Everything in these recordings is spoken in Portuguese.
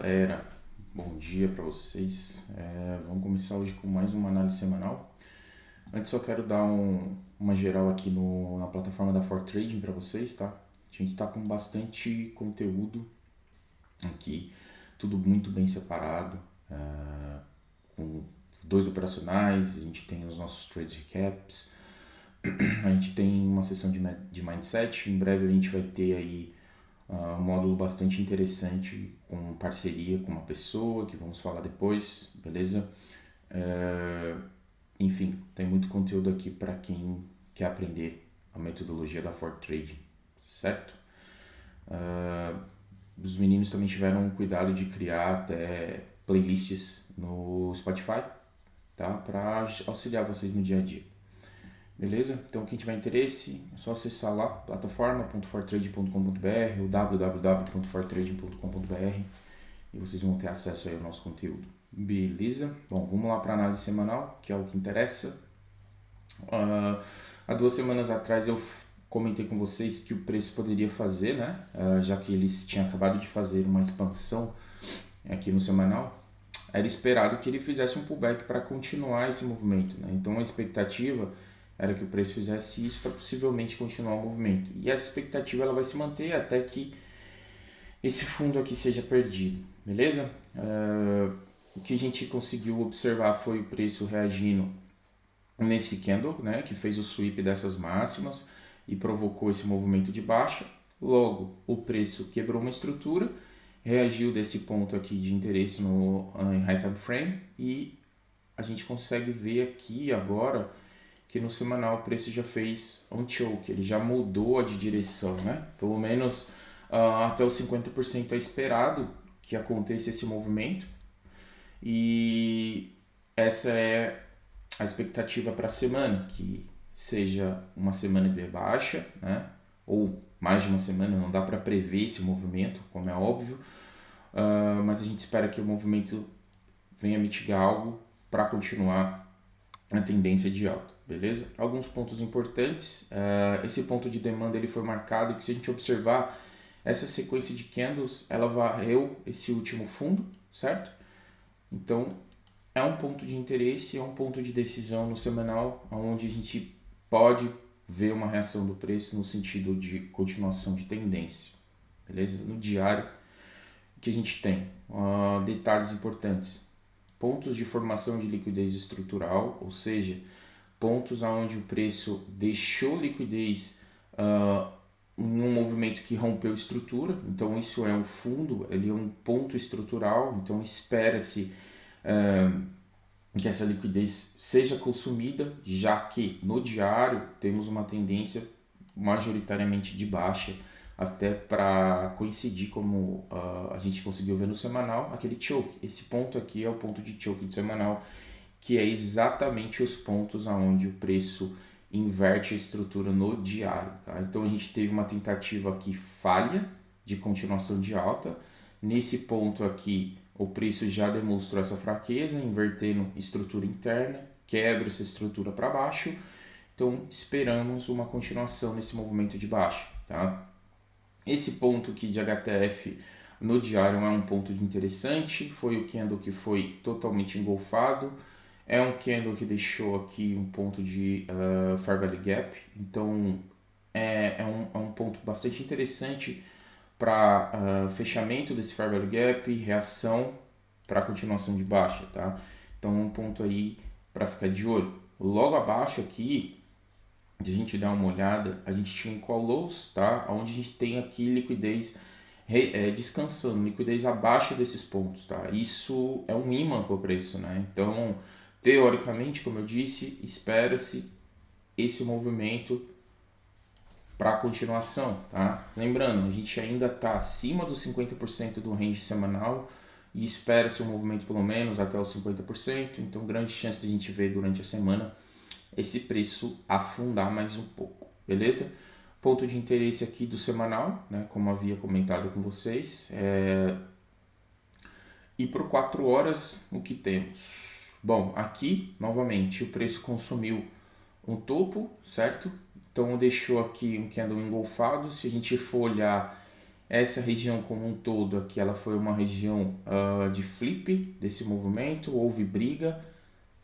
galera, bom dia para vocês. Vamos começar hoje com mais uma análise semanal. Antes só quero dar uma geral aqui na plataforma da ForTrading para vocês, tá? A gente está com bastante conteúdo aqui, tudo muito bem separado, com dois operacionais, a gente tem os nossos trades recaps, a gente tem uma sessão de mindset, em breve a gente vai ter aí um módulo bastante interessante com parceria com uma pessoa que vamos falar depois, beleza? Enfim, tem muito conteúdo aqui para quem quer aprender a metodologia da ForTrading, certo? Os meninos também tiveram cuidado de criar até playlists no Spotify, tá? Para auxiliar vocês no dia a dia. Beleza? Então quem tiver interesse é só acessar lá plataforma.fortrade.com.br ou www.fortrading.com.br e vocês vão ter acesso aí ao nosso conteúdo. Beleza? Bom, vamos lá para a análise semanal, que é o que interessa. Há 2 semanas atrás eu comentei com vocês que o preço poderia fazer, né? Já que eles tinham acabado de fazer uma expansão aqui no semanal, era esperado que ele fizesse um pullback para continuar esse movimento, né? Então a expectativa era que o preço fizesse isso para possivelmente continuar o movimento. E essa expectativa ela vai se manter até que esse fundo aqui seja perdido, beleza? O que a gente conseguiu observar foi o preço reagindo nesse candle, né, que fez o sweep dessas máximas e provocou esse movimento de baixa. Logo, o preço quebrou uma estrutura, reagiu desse ponto aqui de interesse em high time frame e a gente consegue ver aqui agora que no semanal o preço já fez um choke, ele já mudou de direção, né? Pelo menos até os 50% é esperado que aconteça esse movimento e essa é a expectativa para a semana, que seja uma semana de baixa, né? Ou mais de uma semana, não dá para prever esse movimento, como é óbvio, mas a gente espera que o movimento venha mitigar algo para continuar a tendência de alta. Beleza? Alguns pontos importantes. Esse ponto de demanda ele foi marcado que se a gente observar essa sequência de candles, ela varreu esse último fundo, certo? Então, é um ponto de interesse, é um ponto de decisão no semanal, onde a gente pode ver uma reação do preço no sentido de continuação de tendência. Beleza? No diário, o que a gente tem? Detalhes importantes. Pontos de formação de liquidez estrutural, ou seja, pontos onde o preço deixou liquidez em um movimento que rompeu estrutura, então isso é um fundo, ele é um ponto estrutural, então espera-se que essa liquidez seja consumida, já que no diário temos uma tendência majoritariamente de baixa, até para coincidir como a gente conseguiu ver no semanal, aquele choke. Esse ponto aqui é o ponto de choke do semanal, que é exatamente os pontos aonde o preço inverte a estrutura no diário. Tá? Então a gente teve uma tentativa aqui falha de continuação de alta. Nesse ponto aqui, o preço já demonstrou essa fraqueza, invertendo estrutura interna, quebra essa estrutura para baixo. Então esperamos uma continuação nesse movimento de baixa. Tá? Esse ponto aqui de HTF no diário é um ponto interessante, foi o candle que foi totalmente engolfado, é um candle que deixou aqui um ponto de Fair Value Gap, então é um ponto bastante interessante para fechamento desse Fair Value Gap e reação para continuação de baixa, tá? Então um ponto aí para ficar de olho. Logo abaixo aqui, se a gente dar uma olhada, a gente tinha call lows, tá? Onde a gente tem aqui liquidez descansando, liquidez abaixo desses pontos, tá? Isso é um imã para o preço, né? Então, teoricamente, como eu disse, espera-se esse movimento para continuação, tá? Lembrando, a gente ainda está acima dos 50% do range semanal e espera-se um movimento pelo menos até os 50%, então grande chance de a gente ver durante a semana esse preço afundar mais um pouco, beleza? Ponto de interesse aqui do semanal, né, como havia comentado com vocês, e por 4 horas o que temos? Bom, aqui novamente o preço consumiu um topo, certo? Então deixou aqui um candle engolfado. Se a gente for olhar Essa região como um todo aqui, ela foi uma região de flip desse movimento, houve briga,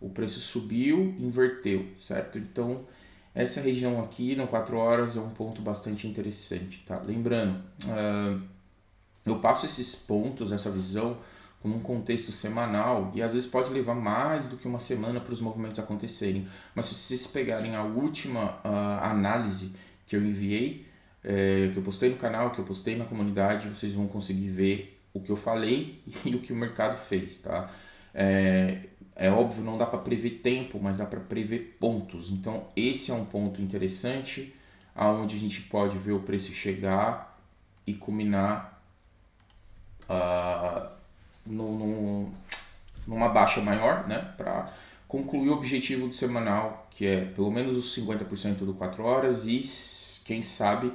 o preço subiu, inverteu, certo? Então, essa região aqui no 4 horas é um ponto bastante interessante, tá? Lembrando, eu passo esses pontos, essa visão, com um contexto semanal e às vezes pode levar mais do que uma semana para os movimentos acontecerem. Mas se vocês pegarem a última análise que eu enviei, que eu postei no canal, que eu postei na comunidade, vocês vão conseguir ver o que eu falei e o que o mercado fez, tá? É óbvio, não dá para prever tempo, mas dá para prever pontos. Então, esse é um ponto interessante, aonde a gente pode ver o preço chegar e culminar numa baixa maior, né? Para concluir o objetivo do semanal, que é pelo menos os 50% do 4 horas e, quem sabe,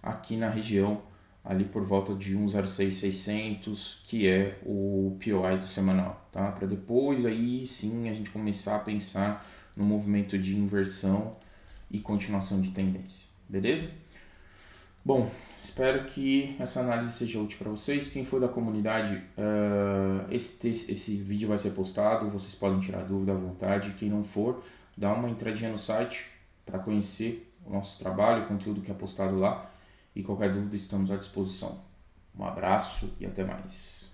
aqui na região, ali por volta de 1,06,600, que é o POI do semanal, tá? Para depois aí sim a gente começar a pensar no movimento de inversão e continuação de tendência, beleza? Bom, espero que essa análise seja útil para vocês. Quem for da comunidade, esse vídeo vai ser postado, vocês podem tirar dúvida à vontade. Quem não for, dá uma entradinha no site para conhecer o nosso trabalho, o conteúdo que é postado lá. E qualquer dúvida, estamos à disposição. Um abraço e até mais.